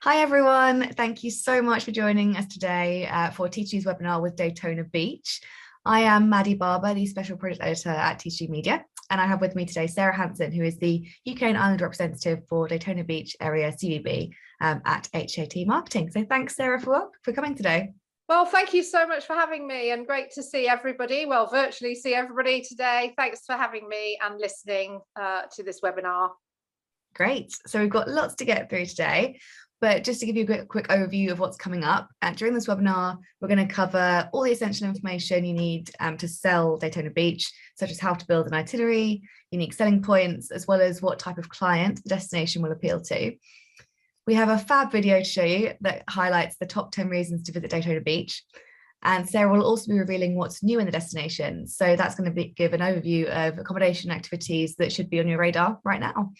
Hi everyone, thank you so much for joining us today for TG's webinar with Daytona Beach. I am Maddie Barber, the Special Project Editor at TG Media, and I have with me today Sarah Hanson, who is the UK and Ireland representative for Daytona Beach area CVB at HAT Marketing. So thanks Sarah for coming today. Well, thank you so much for having me, and great to see everybody, well, virtually see everybody today. Thanks for having me and listening to this webinar. Great, so we've got lots to get through today. But just to give you a quick overview of what's coming up, during this webinar, we're going to cover all the essential information you need to sell Daytona Beach, such as how to build an itinerary, unique selling points, as well as what type of client the destination will appeal to. We have a fab video to show you that highlights the top 10 reasons to visit Daytona Beach. And Sarah will also be revealing what's new in the destination. So that's going to give an overview of accommodation activities that should be on your radar right now.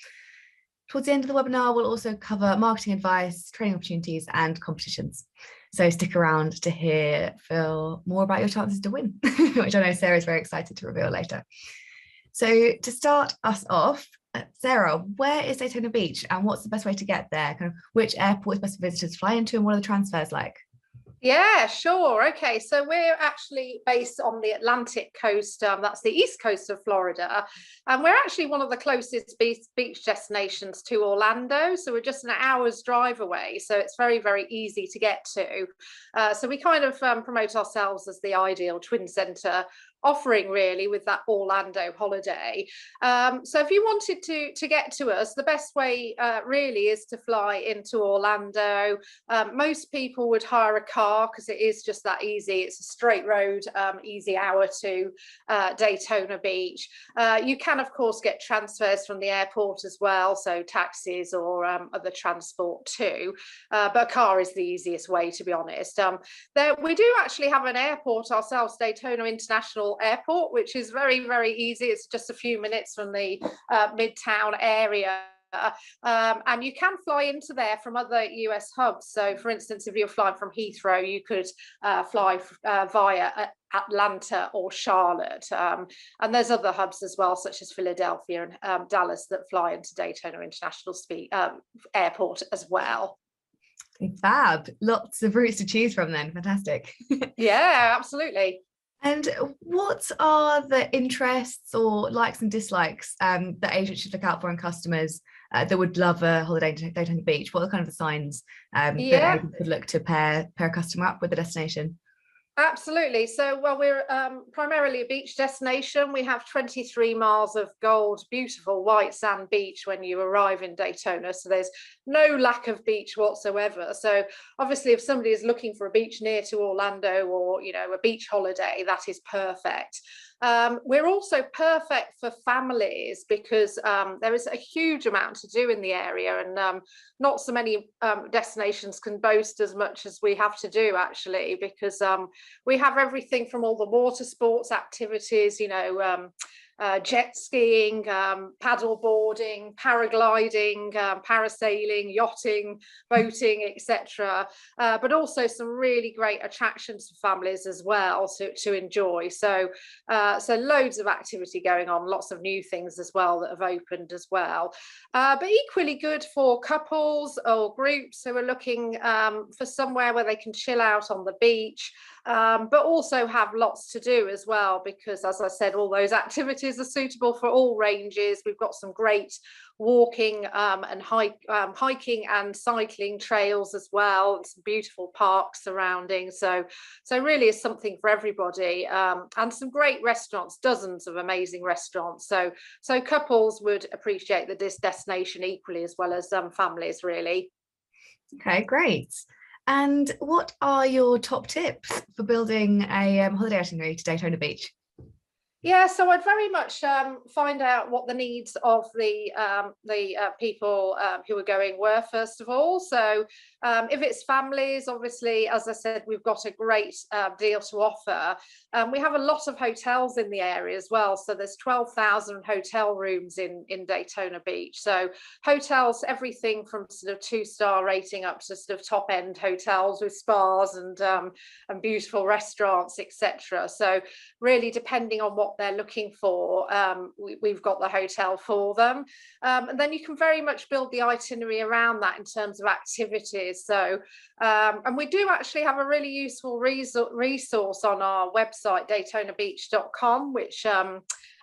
Towards the end of the webinar, we'll also cover marketing advice, training opportunities, and competitions. So stick around to hear more about your chances to win, which I know Sarah is very excited to reveal later. So to start us off, Sarah, where is Daytona Beach and what's the best way to get there? Kind of which airport is best for visitors to fly into and what are the transfers like? Yeah, sure. Okay, so we're actually based on the Atlantic coast. That's the east coast of Florida. And we're actually one of the closest beach destinations to Orlando. So we're just an hour's drive away. So it's very, very easy to get to. So we kind of promote ourselves as the ideal twin center offering, really, with that Orlando holiday. So if you wanted to get to us, the best way really is to fly into Orlando. Most people would hire a car because it is just that easy. It's a straight road, easy hour to Daytona Beach. You can, of course, get transfers from the airport as well, so taxis or other transport too. But a car is the easiest way, to be honest. We do actually have an airport ourselves, Daytona International Airport, which is very, very easy. It's just a few minutes from the Midtown area. And you can fly into there from other US hubs. So for instance, if you're flying from Heathrow, you could fly via Atlanta or Charlotte. And there's other hubs as well, such as Philadelphia and Dallas, that fly into Daytona International Airport as well. Fab. Lots of routes to choose from then. Fantastic. Yeah, absolutely. And what are the interests or likes and dislikes that agents should look out for in customers that would love a holiday in Daytona Beach? What are kind of the signs that agents could look to pair a customer up with the destination? Absolutely. So, well, we're primarily a beach destination. We have 23 miles of gold, beautiful white sand beach when you arrive in Daytona. So there's no lack of beach whatsoever. So obviously, if somebody is looking for a beach near to Orlando or, a beach holiday, that is perfect. We're also perfect for families because there is a huge amount to do in the area, and not so many destinations can boast as much as we have to do, actually, because we have everything from all the water sports activities, jet skiing, paddle boarding, paragliding, parasailing, yachting, boating, etc. But also some really great attractions for families as well to enjoy. So loads of activity going on, lots of new things as well that have opened as well. But equally good for couples or groups who are looking for somewhere where they can chill out on the beach, but also have lots to do as well, because as I said, all those activities are suitable for all ranges. We've got some great walking and hiking and cycling trails as well, and some beautiful parks surrounding. So really is something for everybody, and some great restaurants, dozens of amazing restaurants. So couples would appreciate this destination equally as well as families, really. Okay, great. And what are your top tips for building a holiday itinerary to Daytona Beach? Yeah, so I'd very much find out what the needs of the people who are going were, first of all. So if it's families, obviously, as I said, we've got a great deal to offer. We have a lot of hotels in the area as well. So there's 12,000 hotel rooms in Daytona Beach. So hotels, everything from sort of 2-star rating up to sort of top end hotels with spas and beautiful restaurants, etc. So really, depending on what what they're looking for, we've got the hotel for them. And then you can very much build the itinerary around that in terms of activities. So, and we do actually have a really useful resource on our website, daytonabeach.com, which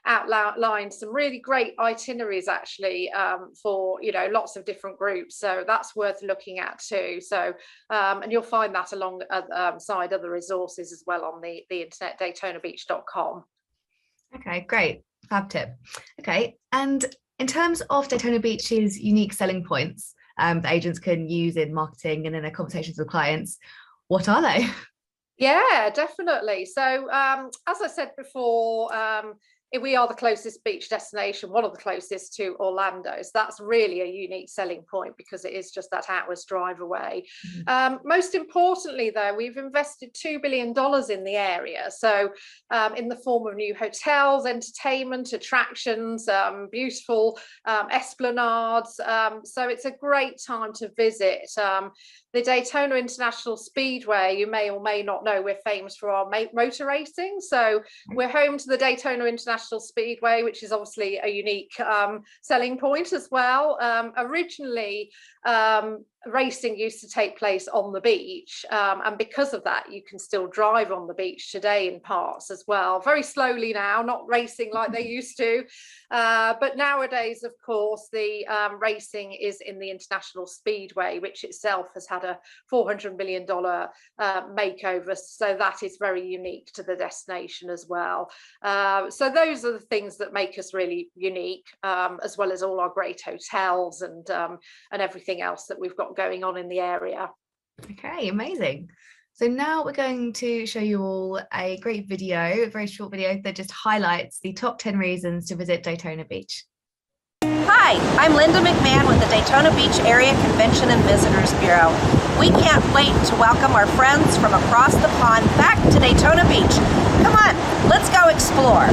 outlines some really great itineraries actually, for lots of different groups, so that's worth looking at too. So and you'll find that alongside other resources as well on the internet, daytonabeach.com. Okay, great, fab tip. Okay, and in terms of Daytona Beach's unique selling points that agents can use in marketing and in their conversations with clients, what are they? Yeah, definitely. So as I said before, we are the closest beach destination, one of the closest to Orlando. So that's really a unique selling point because it is just that hour's drive away. Most importantly, though, we've invested $2 billion in the area. So in the form of new hotels, entertainment, attractions, beautiful esplanades. So it's a great time to visit. The Daytona International Speedway, you may or may not know, we're famous for our motor racing. So we're home to the Daytona International Speedway, which is obviously a unique selling point as well. Originally, racing used to take place on the beach, and because of that you can still drive on the beach today in parts as well, very slowly now, not racing like they used to, but nowadays of course the racing is in the International Speedway, which itself has had a $400 million makeover, so that is very unique to the destination as well. So those are the things that make us really unique, as well as all our great hotels and everything else that we've got going on in the area. Okay, amazing. So now we're going to show you all a great video, a very short video that just highlights the top 10 reasons to visit Daytona Beach. Hi, I'm Linda McMahon with the Daytona Beach Area Convention and Visitors Bureau. We can't wait to welcome our friends from across the pond back to Daytona Beach. Come on, let's go explore.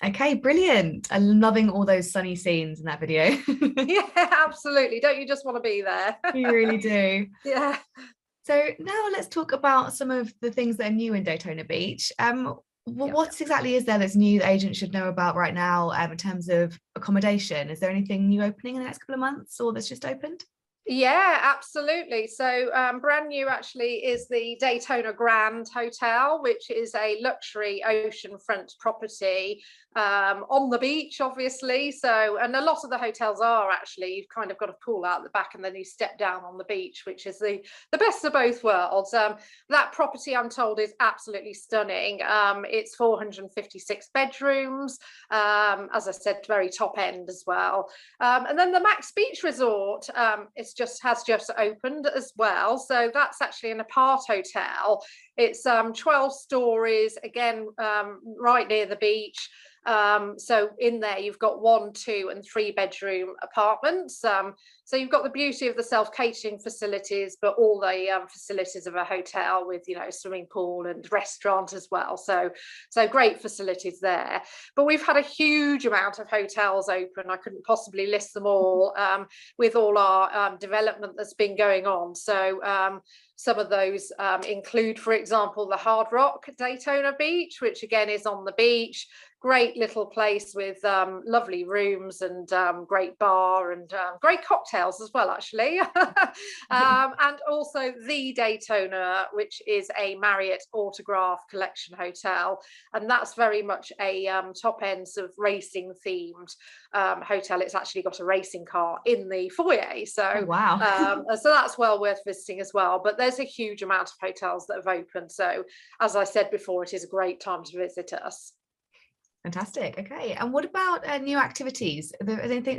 Okay, brilliant. I'm loving all those sunny scenes in that video. Yeah, absolutely. Don't you just want to be there? You really do. Yeah. So now let's talk about some of the things that are new in Daytona Beach. What exactly is there that's new that agents should know about right now, in terms of accommodation? Is there anything new opening in the next couple of months or that's just opened? Yeah, absolutely. So brand new actually is the Daytona Grand Hotel, which is a luxury oceanfront property on the beach, obviously. So, and a lot of the hotels are actually, you've kind of got a pool out the back and then you step down on the beach, which is the best of both worlds. That property, I'm told, is absolutely stunning. It's 456 bedrooms, as I said, very top end as well. And then the Max Beach Resort has just opened as well. So that's actually an apart hotel. It's 12 stories, again, right near the beach. So in there you've got 1, 2 and 3 bedroom apartments. So you've got the beauty of the self-catering facilities, but all the facilities of a hotel with, you know, swimming pool and restaurant as well. So great facilities there. But we've had a huge amount of hotels open. I couldn't possibly list them all, with all our development that's been going on. So some of those include, for example, the Hard Rock Daytona Beach, which again is on the beach. Great little place with lovely rooms and great bar and great cocktails as well, actually. And also the Daytona, which is a Marriott Autograph Collection hotel. And that's very much a top end sort of racing themed hotel. It's actually got a racing car in the foyer. So, oh, wow. So that's well worth visiting as well. But there's a huge amount of hotels that have opened. So as I said before, it is a great time to visit us. Fantastic. Okay. And what about new activities? Is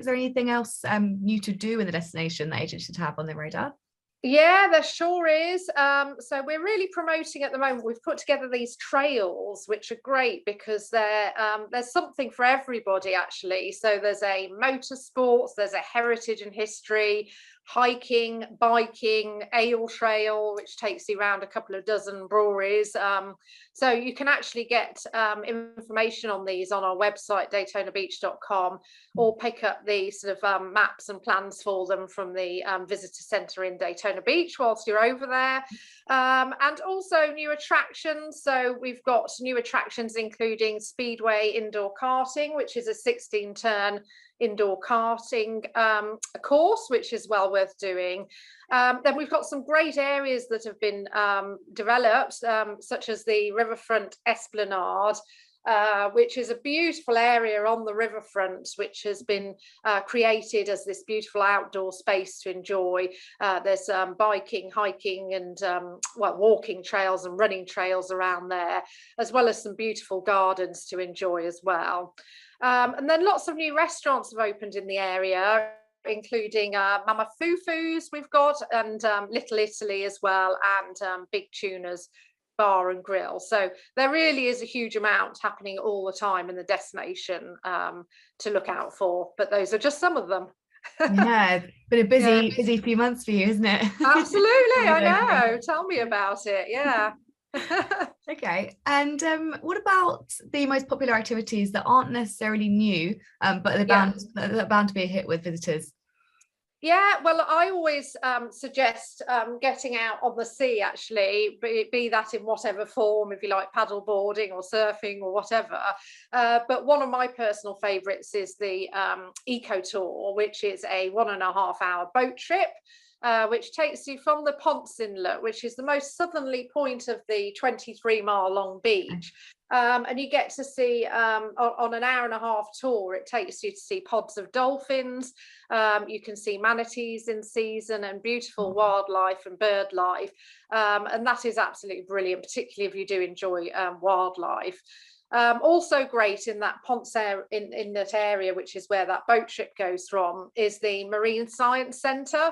there anything else new to do in the destination that agents should have on their radar? Yeah, there sure is. So we're really promoting at the moment. We've put together these trails, which are great because there's something for everybody, actually. So there's a motorsports, there's a heritage and history, hiking, biking, ale trail, which takes you around a couple of dozen breweries. So you can actually get information on these on our website, daytonabeach.com, or pick up the sort of maps and plans for them from the visitor centre in Daytona Beach whilst you're over there. And also new attractions. So we've got new attractions including Speedway indoor karting, which is a 16-turn indoor karting course, which is well worth doing. Then we've got some great areas that have been developed, such as the Riverfront Esplanade, which is a beautiful area on the riverfront, which has been created as this beautiful outdoor space to enjoy. There's biking, hiking and walking trails and running trails around there, as well as some beautiful gardens to enjoy as well. And then lots of new restaurants have opened in the area, including Mama Fufu's we've got, and Little Italy as well, and Big Tuna's Bar and Grill. So there really is a huge amount happening all the time in the destination to look out for, but those are just some of them. Yeah, it's been a busy few months for you, isn't it? Absolutely. I know, tell me about it. Yeah. Okay, and what about the most popular activities that aren't necessarily new, but they're bound to be a hit with visitors? Yeah, well, I always suggest getting out on the sea, actually, be that in whatever form, if you like paddle boarding or surfing or whatever. But one of my personal favourites is the Eco Tour, which is a 1.5-hour boat trip, which takes you from the Ponce Inlet, which is the most southerly point of the 23-mile long beach. And you get to see, on an 1.5-hour tour, it takes you to see pods of dolphins. You can see manatees in season and beautiful wildlife and bird life. And that is absolutely brilliant, particularly if you do enjoy wildlife. Also great in that Ponce in that area, which is where that boat trip goes from, is the Marine Science Centre.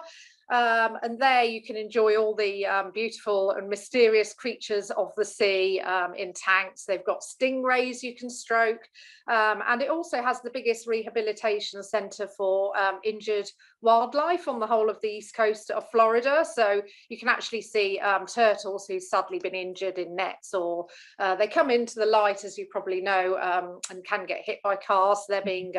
And there you can enjoy all the beautiful and mysterious creatures of the sea in tanks. They've got stingrays you can stroke, and it also has the biggest rehabilitation centre for injured wildlife on the whole of the east coast of Florida. So you can actually see turtles who've sadly been injured in nets, or they come into the light, as you probably know, and can get hit by cars. They're being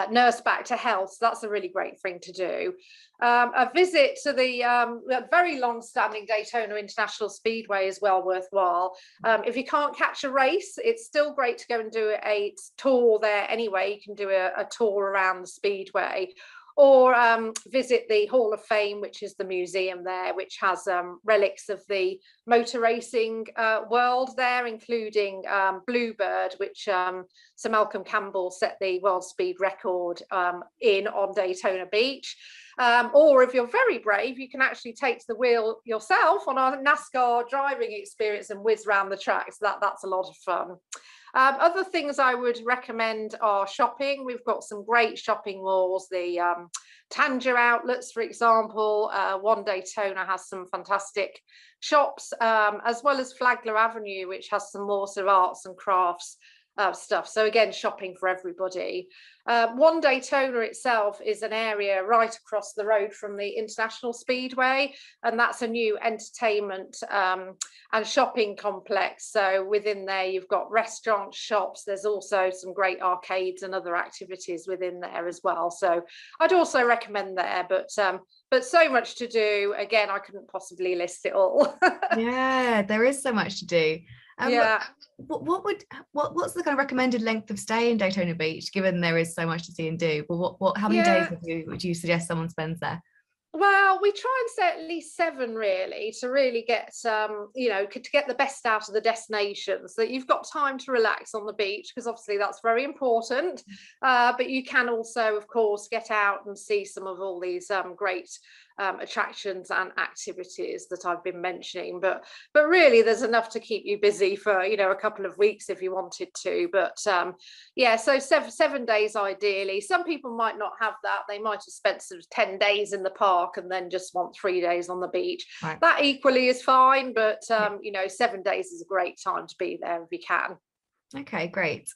nursed back to health. So that's a really great thing to do. A visit to the very long-standing Daytona International Speedway is well worthwhile. If you can't catch a race, it's still great to go and do a tour there anyway. You can do a tour around the Speedway, or visit the Hall of Fame, which is the museum there, which has relics of the motor racing world there, including Bluebird, which Sir Malcolm Campbell set the world speed record on Daytona Beach. Or if you're very brave, you can actually take to the wheel yourself on a NASCAR driving experience and whiz around the track. So that's a lot of fun. Other things I would recommend are shopping. We've got some great shopping malls, the Tanger outlets, for example. One Daytona has some fantastic shops, as well as Flagler Avenue, which has some more sort of arts and crafts stuff. So again, shopping for everybody. One Daytona itself is an area right across the road from the International Speedway, and that's a new entertainment and shopping complex. So within there, you've got restaurants, shops. There's also some great arcades and other activities within there as well. So I'd also recommend there, but so much to do. Again, I couldn't possibly list it all. Yeah, there is so much to do. Yeah. What's the kind of recommended length of stay in Daytona Beach, given there is so much to see and do? Well, how many days would you suggest someone spends there? Well, we try and say at least 7 really, to really get you know, to get the best out of the destination, so that you've got time to relax on the beach, because obviously that's very important. But you can also, of course, get out and see some of all these great attractions and activities that I've been mentioning. But really, there's enough to keep you busy for, you know, a couple of weeks if you wanted to. But yeah, so 7 days ideally. Some people might not have that. They might have spent sort of 10 days in the park and then just want 3 days on the beach. Right. That equally is fine, but you know, 7 days is a great time to be there if you can. Okay, great.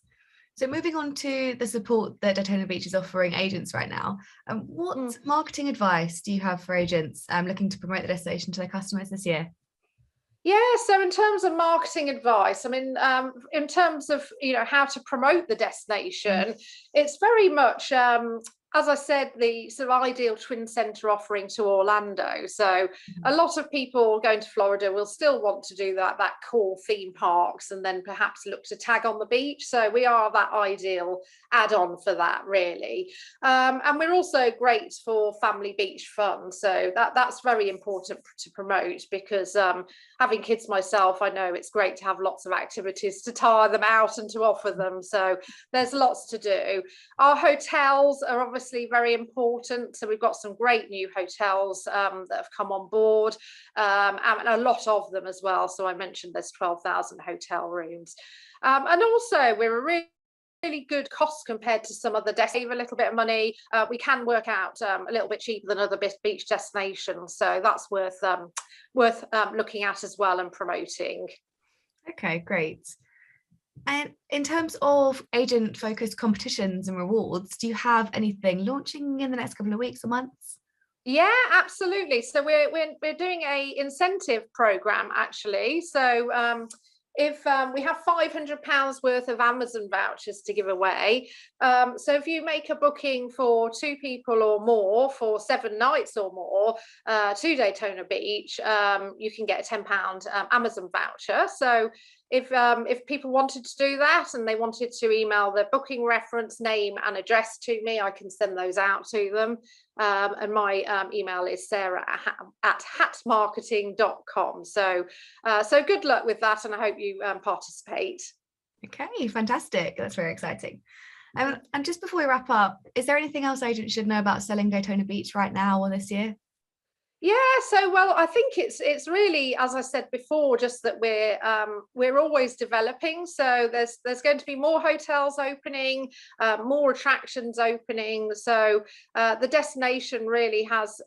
So moving on to the support that Daytona Beach is offering agents right now, what marketing advice do you have for agents looking to promote the destination to their customers this year? Yeah, so in terms of marketing advice, I mean, in terms of, you know, how to promote the destination, it's very much, as I said, the sort of ideal twin centre offering to Orlando. So a lot of people going to Florida will still want to do that core theme parks, and then perhaps look to tag on the beach. So we are that ideal add-on for that, really. And we're also great for family beach fun. So that's very important to promote, because having kids myself, I know it's great to have lots of activities to tire them out and to offer them. So there's lots to do. Our hotels are obviously very important. So we've got some great new hotels that have come on board, and a lot of them as well. So I mentioned there's 12,000 hotel rooms. And also we're a really good cost compared to some other destinations. Save a little bit of money. We can work out a little bit cheaper than other beach destinations. So that's worth looking at as well and promoting. Okay, great. And in terms of agent-focused competitions and rewards, do you have anything launching in the next couple of weeks or months? Yeah, absolutely. So we're doing a incentive program actually. So if we have £500 worth of Amazon vouchers to give away. So if you make a booking for 2 people or more for 7 nights or more to Daytona Beach, you can get a £10 Amazon voucher. So if people wanted to do that and they wanted to email their booking reference, name and address to me, I can send those out to them. And my email is sarah@hatmarketing.com. So good luck with that, and I hope you participate. Okay, fantastic. That's very exciting. And just before we wrap up, is there anything else agents should know about selling Daytona Beach right now or this year? Yeah, so well, I think it's really, as I said before, just that we're always developing. So there's going to be more hotels opening, more attractions opening. So the destination really has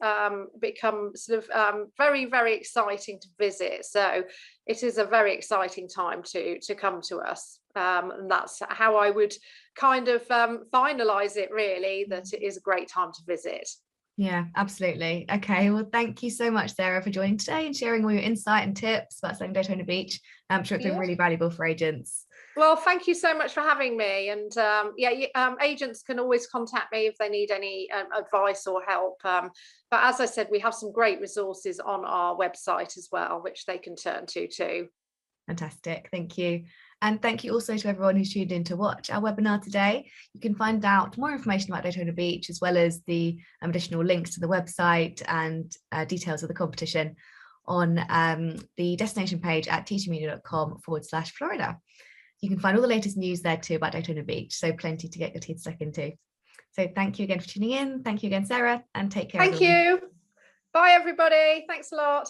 become sort of very, very exciting to visit. So it is a very exciting time to come to us. And that's how I would kind of finalize it, really, that it is a great time to visit. Yeah, absolutely. Okay, well, thank you so much, Sarah, for joining today and sharing all your insight and tips about selling Daytona Beach. I'm sure it's been really valuable for agents. Well, thank you so much for having me. And agents can always contact me if they need any advice or help. But as I said, we have some great resources on our website as well, which they can turn to too. Fantastic. Thank you. And thank you also to everyone who's tuned in to watch our webinar today. You can find out more information about Daytona Beach, as well as the additional links to the website and details of the competition on the destination page at teachingmedia.com/Florida. You can find all the latest news there too about Daytona Beach, so plenty to get your teeth stuck into. So thank you again for tuning in. Thank you again, Sarah, and take care. Thank you. Bye, everybody. Thanks a lot.